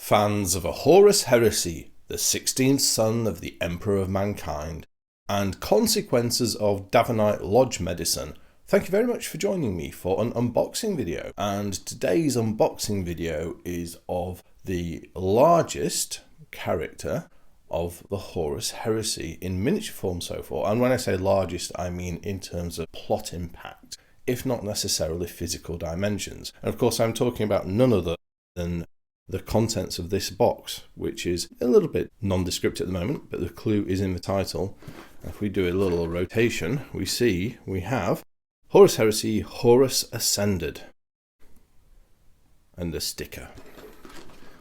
Fans of a Horus heresy, the 16th son of the Emperor of Mankind, and consequences of Davonite Lodge medicine, thank you very much for joining me for an unboxing video. And today's unboxing video is of the largest character of the Horus heresy in miniature form so far. And when I say largest, I mean in terms of plot impact, if not necessarily physical dimensions. And of course, I'm talking about none other than the contents of this box, which is a little bit nondescript at the moment, but the clue is in the title. If we do a little rotation, we have Horus Heresy, Horus Ascended, and the sticker.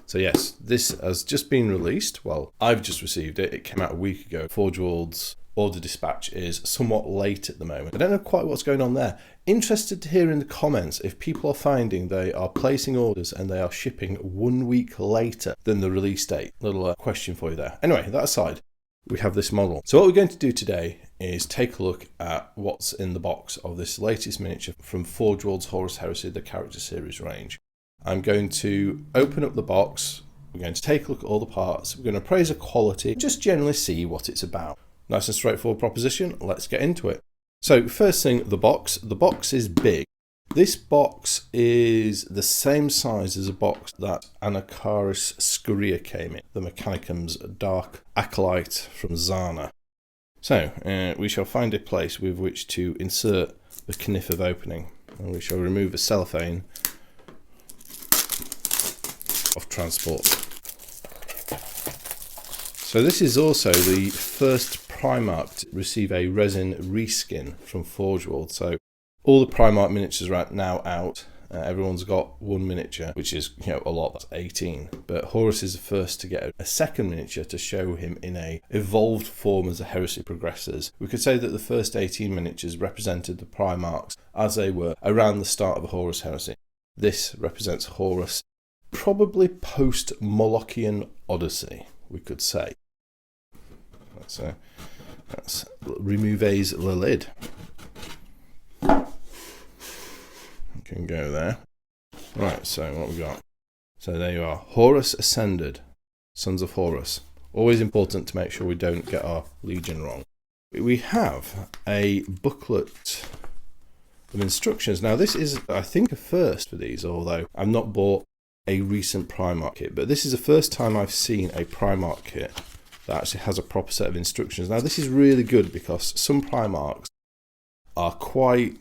So yes, this has just been released. Well, I've just received it. It came out a week ago. Forge World's order dispatch is somewhat late at the moment. I don't know quite what's going on there. Interested to hear in the comments if people are finding they are placing orders and they are shipping 1 week later than the release date. Little question for you there. Anyway, that aside, we have this model. So what we're going to do today is take a look at what's in the box of this latest miniature from Forge World's Horus Heresy, the character series range. I'm going to open up the box. We're going to take a look at all the parts. We're going to appraise the quality, just generally see what it's about. Nice and straightforward proposition. Let's get into it. So first thing, the box. The box is big. This box is the same size as a box that Anakaris Scuria came in, the Mechanicum's Dark Acolyte from Zana. So we shall find a place with which to insert the kniff of opening, and we shall remove the cellophane of transport. So this is also the first Primarch to receive a resin reskin from Forge World. So all the Primarch miniatures are now out. Everyone's got one miniature, which is a lot. That's 18. But Horus is the first to get a second miniature to show him in a evolved form as the heresy progresses. We could say that the first 18 miniatures represented the Primarchs as they were around the start of the Horus heresy. This represents Horus probably post-Molochian Odyssey, we could say. Let's remove the lid. Can go there. Right, so what we got? So there you are. Horus Ascended, Sons of Horus. Always important to make sure we don't get our legion wrong. We have a booklet of instructions. Now this is, I think, a first for these, although I've not bought a recent Primarch kit, but this is the first time I've seen a Primarch kit that actually has a proper set of instructions. Now this is really good because some Primarchs are quite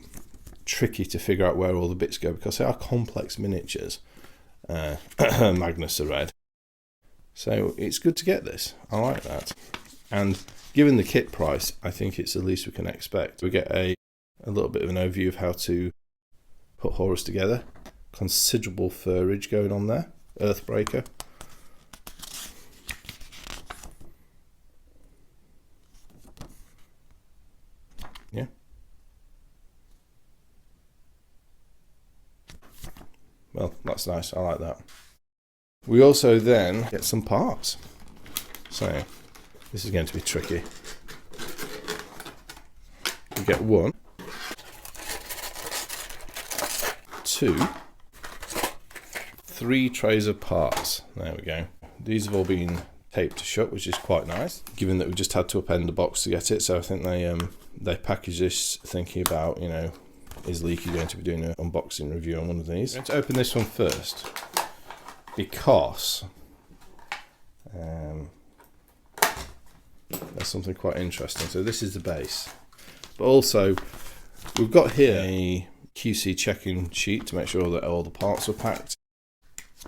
tricky to figure out where all the bits go because they are complex miniatures. Magnus are red. So it's good to get this. I like that. And given the kit price, I think it's the least we can expect. We get a little bit of an overview of how to put Horus together. Considerable furage going on there. Earthbreaker. Yeah. Well, that's nice. I like that. We also then get some parts. So this is going to be tricky. We get 1, 2, 3 trays of parts. There we go. These have all been taped shut, which is quite nice, given that we just had to append the box to get it. So I think they packaged this thinking about, is Leaky going to be doing an unboxing review on one of these? I'm going to open this one first because there's something quite interesting. So this is the base, but also we've got here a QC checking sheet to make sure that all the parts are packed.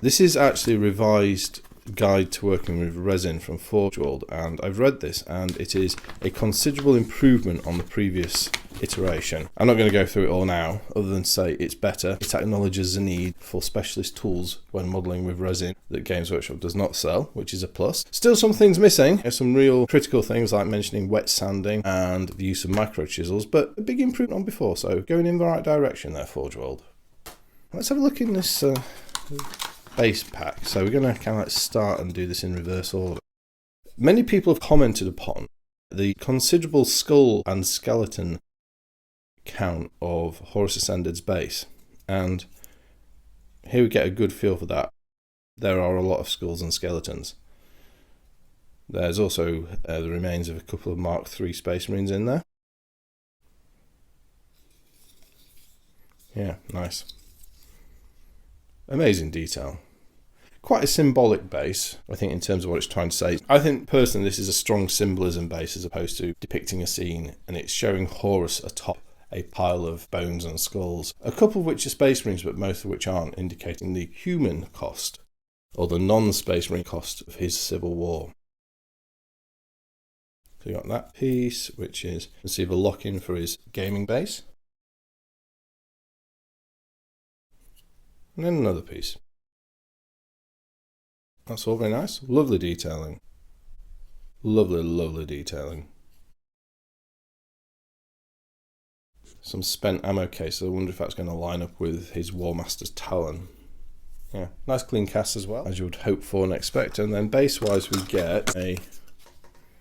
This is actually a revised guide to working with resin from Forge World, and I've read this and it is a considerable improvement on the previous iteration. I'm not going to go through it all now, other than say it's better. It acknowledges the need for specialist tools when modelling with resin that Games Workshop does not sell, which is a plus. Still some things missing. There's some real critical things like mentioning wet sanding and the use of micro chisels, but a big improvement on before, so going in the right direction there, Forge World. Let's have a look in this base pack. So we're going to kind of start and do this in reverse order. Many people have commented upon the considerable skull and skeleton count of Horus Ascended's base, and here we get a good feel for that. there are a lot of skulls and skeletons. There's also the remains of a couple of Mark III Space Marines in there. Yeah, nice. Amazing detail. Quite a symbolic base, I think, in terms of what it's trying to say. I think, personally, this is a strong symbolism base as opposed to depicting a scene, and it's showing Horus atop a pile of bones and skulls, a couple of which are Space Marines, but most of which aren't, indicating the human cost, or the non-Space Marine cost of his civil war. So you got that piece, which is receive a lock-in for his gaming base. And then another piece. That's all very nice. Lovely detailing. Lovely, lovely detailing. Some spent ammo cases. I wonder if that's going to line up with his Warmaster's Talon. Yeah, nice clean cast as well, as you would hope for and expect. And then base-wise, we get a...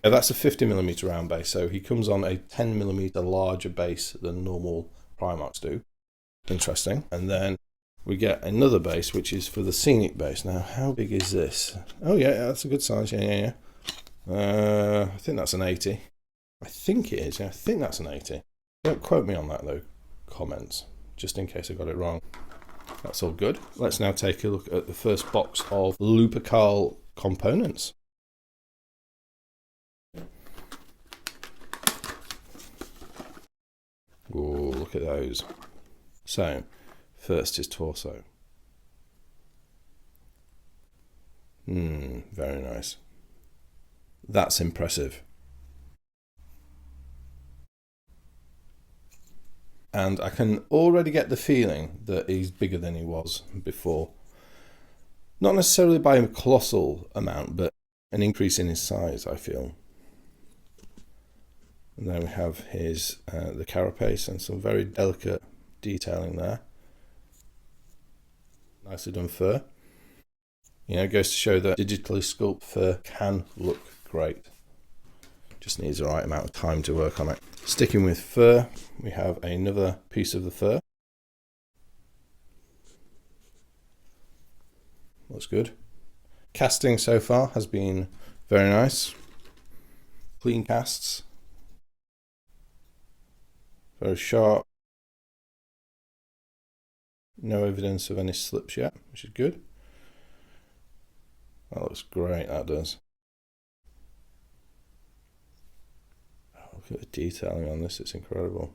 Yeah, that's a 50mm round base, so he comes on a 10mm larger base than normal Primarchs do. Interesting. And then we get another base, which is for the scenic base. Now, how big is this? Oh, yeah, that's a good size. Yeah. I think that's an 80. I think it is. Yeah, I think that's an 80. Don't quote me on that, though. Comments, just in case I got it wrong. That's all good. Let's now take a look at the first box of Lupercal components. Oh, look at those. So, first is torso. Very nice. That's impressive. And I can already get the feeling that he's bigger than he was before. Not necessarily by a colossal amount, but an increase in his size, I feel. And then we have his the carapace and some very delicate detailing there. Nicely done fur. You know, it goes to show that digitally sculpted fur can look great. Just needs the right amount of time to work on it. Sticking with fur, we have another piece of the fur. Looks good. Casting so far has been very nice. Clean casts. Very sharp. No evidence of any slips yet, which is good. That looks great, that does. Oh, look at the detailing on this, it's incredible.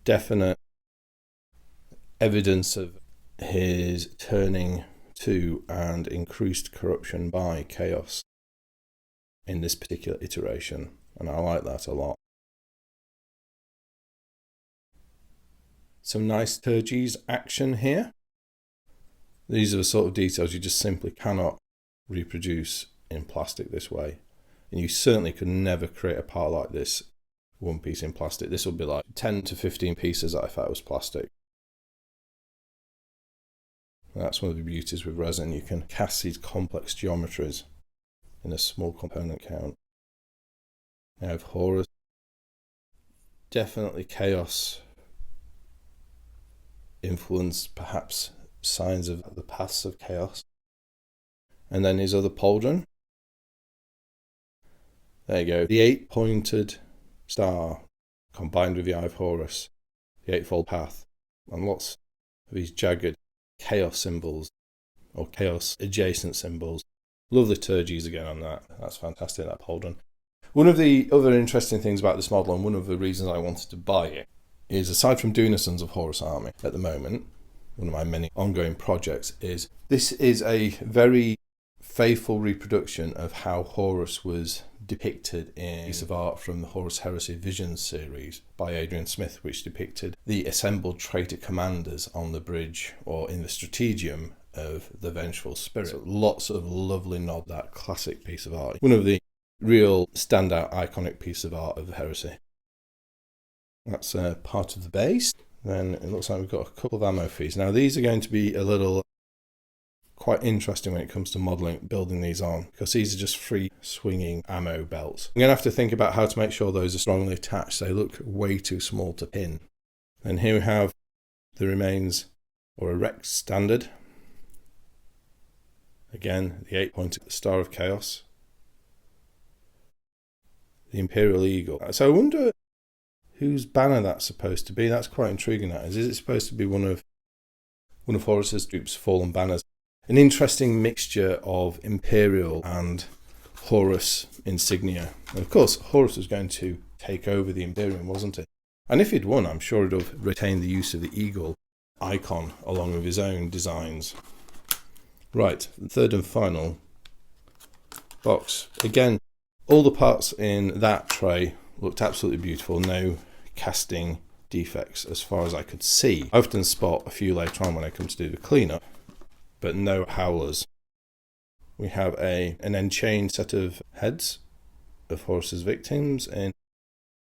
Definite evidence of his turning to and increased corruption by chaos in this particular iteration, and I like that a lot. Some nice Turgis action here. These are the sort of details you just simply cannot reproduce in plastic this way. And you certainly could never create a part like this, one piece in plastic. This would be like 10 to 15 pieces if that was plastic. That's one of the beauties with resin. You can cast these complex geometries in a small component count. Now I have Horus. Definitely chaos influence, perhaps signs of the paths of chaos. And then his other pauldron. There you go. The 8-pointed star combined with the Eye of Horus. The eightfold path. And lots of these jagged chaos symbols or chaos adjacent symbols. Love the Turgis again on that. That's fantastic, that pauldron. One of the other interesting things about this model, and one of the reasons I wanted to buy it, is aside from doing a Sons of Horus army at the moment, one of my many ongoing projects, is this is a very faithful reproduction of how Horus was depicted in a piece of art from the Horus Heresy Visions series by Adrian Smith, which depicted the assembled traitor commanders on the bridge or in the strategium of the Vengeful Spirit. So lots of lovely nod, that classic piece of art. One of the real standout iconic piece of art of the Heresy. That's part of the base. Then it looks like we've got a couple of ammo fees. Now these are going to be a little quite interesting when it comes to modelling, building these on, because these are just free swinging ammo belts. I'm going to have to think about how to make sure those are strongly attached. They look way too small to pin. And here we have the remains or a Rex Standard. Again, the 8-pointed Star of Chaos. The Imperial Eagle. So I wonder whose banner that's supposed to be. That's quite intriguing, that is. Is it supposed to be one of Horus's troops' fallen banners? An interesting mixture of Imperial and Horus insignia. And of course, Horus was going to take over the Imperium, wasn't it? And if he'd won, I'm sure he'd have retained the use of the eagle icon along with his own designs. Right, the third and final box. Again, all the parts in that tray looked absolutely beautiful. No casting defects as far as I could see. I often spot a few later on when I come to do the cleanup, but no howlers. We have an enchained set of heads of Horus's victims in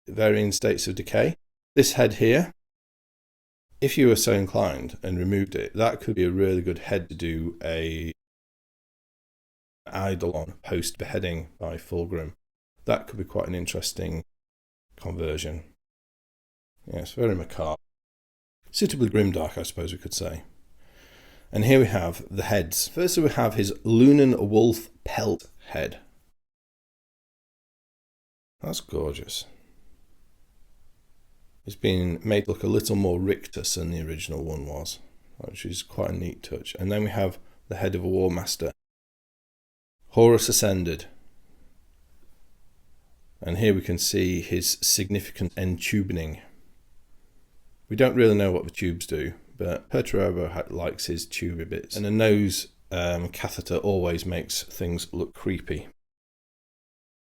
varying states of decay. This head here, if you were so inclined and removed it, that could be a really good head to do a idol on post beheading by Fulgrim. That could be quite an interesting conversion. Yes, very macabre. Suitably grimdark, I suppose we could say. And here we have the heads. First we have his Lunan Wolf pelt head. That's gorgeous. It's been made to look a little more rictus than the original one was, which is quite a neat touch. And then we have the head of a Warmaster. Horus Ascended. And here we can see his significant entubening. We don't really know what the tubes do, but Perturabo likes his tubey bits. And a nose catheter always makes things look creepy.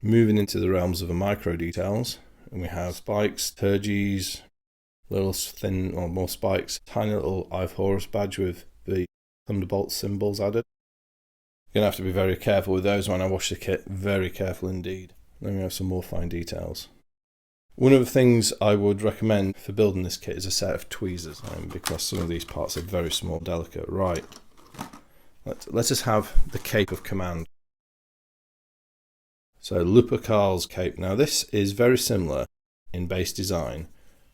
Moving into the realms of the micro details, and we have spikes, turgies, little thin or more spikes, tiny little Eye of Horus badge with the Thunderbolt symbols added. You're going to have to be very careful with those when I wash the kit, very careful indeed. Then we have some more fine details. One of the things I would recommend for building this kit is a set of tweezers, because some of these parts are very small and delicate. Right, let's just have the Cape of Command. So Lupercal's cape. Now this is very similar in base design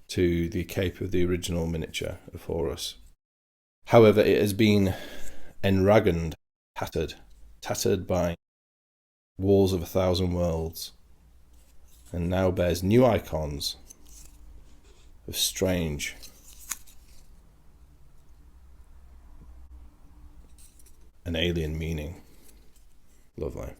to the cape of the original miniature of Horus. However, it has been enraggened, tattered by Wars of 1,000 Worlds, and now bears new icons of strange and alien meaning. Lovely.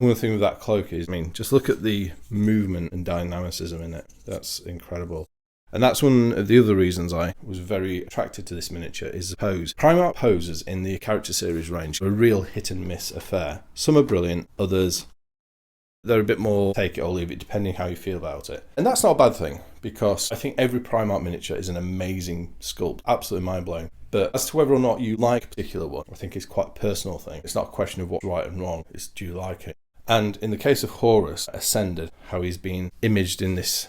One thing with that cloak is, just look at the movement and dynamicism in it. That's incredible. And that's one of the other reasons I was very attracted to this miniature, is the pose. Primarch poses in the character series range are a real hit and miss affair. Some are brilliant, others, they're a bit more take it or leave it, depending how you feel about it. And that's not a bad thing, because I think every Primarch miniature is an amazing sculpt, absolutely mind-blowing. But as to whether or not you like a particular one, I think it's quite a personal thing. It's not a question of what's right and wrong, it's do you like it? And in the case of Horus Ascended, how he's been imaged in this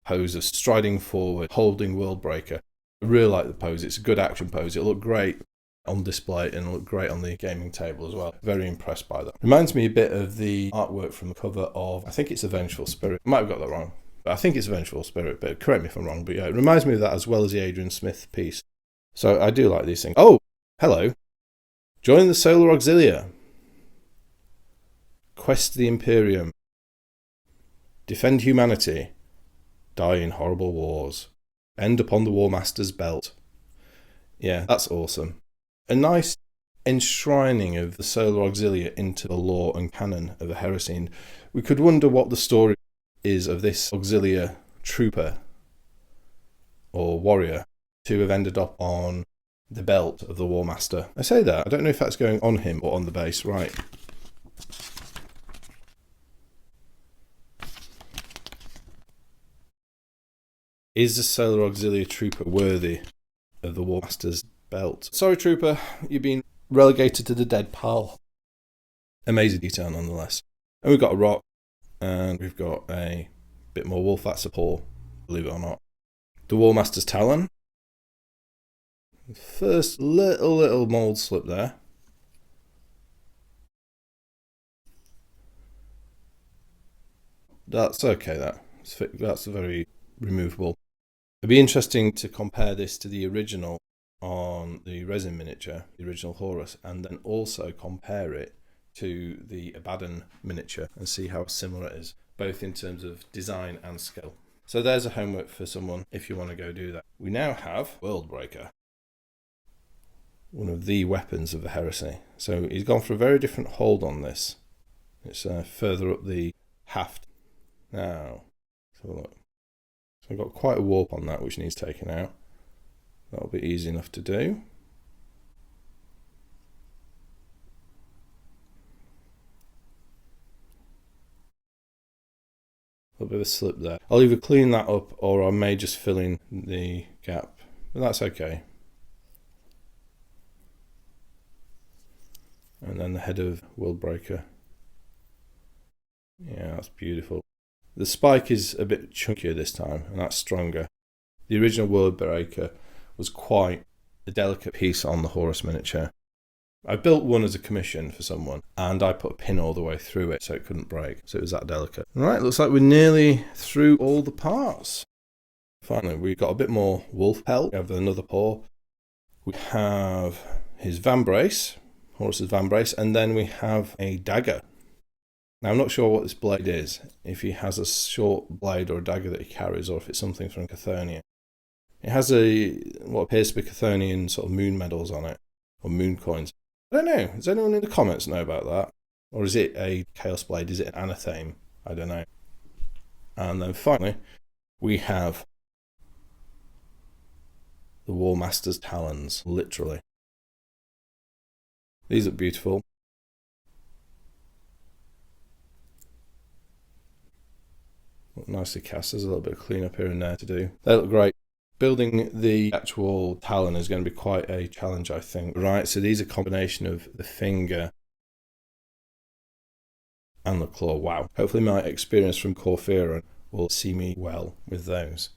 pose of striding forward, holding Worldbreaker. I really like the pose. It's a good action pose. It looked great on display and looked great on the gaming table as well. Very impressed by that. Reminds me a bit of the artwork from the cover of, I think it's A Vengeful Spirit. I might have got that wrong, but I think it's A Vengeful Spirit, but correct me if I'm wrong. But yeah, it reminds me of that as well as the Adrian Smith piece. So I do like these things. Oh, hello. Join the Solar Auxilia. Quest the Imperium. Defend humanity. Die in horrible wars. End upon the Warmaster's belt. Yeah, that's awesome. A nice enshrining of the Solar Auxilia into the lore and canon of the heresy. And we could wonder what the story is of this Auxilia trooper or warrior to have ended up on the belt of the Warmaster. I say that, I don't know if that's going on him or on the base. Right. Is the Solar Auxilia trooper worthy of the Warmaster's belt? Sorry, trooper, you've been relegated to the dead pile. Amazing detail nonetheless. And we've got a rock, and we've got a bit more wolf. That's a paw, believe it or not. The Warmaster's talon. First little mould slip there. That's okay, that's very removable. It'd be interesting to compare this to the original on the resin miniature, the original Horus, and then also compare it to the Abaddon miniature and see how similar it is, both in terms of design and skill. So there's a homework for someone if you want to go do that. We now have Worldbreaker, one of the weapons of the heresy. So he's gone for a very different hold on this. It's further up the haft. Now, let's have a look. So I've got quite a warp on that which needs taken out. That'll be easy enough to do. A little bit of a slip there. I'll either clean that up or I may just fill in the gap, but that's okay. And then the head of Worldbreaker. Yeah, that's beautiful. The spike is a bit chunkier this time, and that's stronger. The original Worldbreaker was quite a delicate piece on the Horus miniature. I built one as a commission for someone, and I put a pin all the way through it so it couldn't break, so it was that delicate. Right, looks like we're nearly through all the parts. Finally, we've got a bit more wolf pelt. We have another paw. We have his vambrace, Horus's vambrace, and then we have a dagger. Now, I'm not sure what this blade is, if he has a short blade or a dagger that he carries, or if it's something from Chthonian. It has what appears to be Chthonian sort of moon medals on it, or moon coins. I don't know, does anyone in the comments know about that? Or is it a Chaos Blade, is it an anatheme? I don't know. And then finally, we have the Warmaster's talons, literally. These look beautiful. Look nicely cast. There's a little bit of cleanup here and there to do. They look great. Building the actual talon is going to be quite a challenge, I think. Right, so these are a combination of the finger and the claw. Wow. Hopefully my experience from Corfera will see me well with those.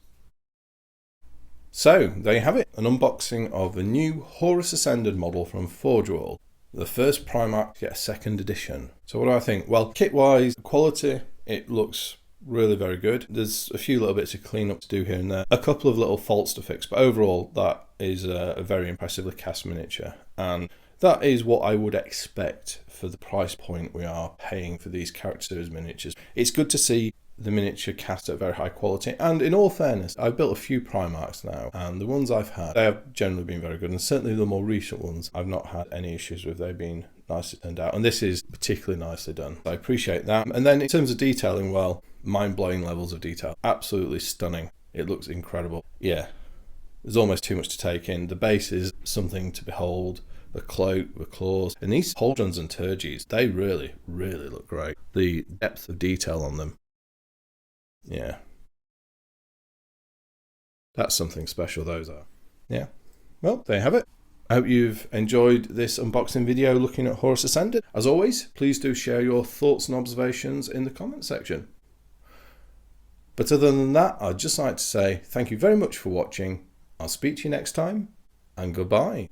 So, there you have it. An unboxing of the new Horus Ascended model from Forge World. The first Primarch to get a second edition. So what do I think? Well, kit-wise, quality, it looks really very good. There's a few little bits of cleanup to do here and there. A couple of little faults to fix, but overall that is a very impressively cast miniature. And that is what I would expect for the price point we are paying for these character series miniatures. It's good to see the miniature cast at very high quality, and in all fairness, I've built a few Primarchs now, and the ones I've had, they have generally been very good, and certainly the more recent ones I've not had any issues with. They've been nicely turned out, and this is particularly nicely done. I appreciate that. And then in terms of detailing, well, mind-blowing levels of detail. Absolutely stunning. It looks incredible. Yeah, there's almost too much to take in. The base is something to behold. The cloak, the claws, and these pauldrons and turgies, they really, really look great. The depth of detail on them. Yeah. That's something special, those are. Yeah. Well, there you have it. I hope you've enjoyed this unboxing video looking at Horus Ascended. As always, please do share your thoughts and observations in the comment section. But other than that, I'd just like to say thank you very much for watching. I'll speak to you next time, and goodbye.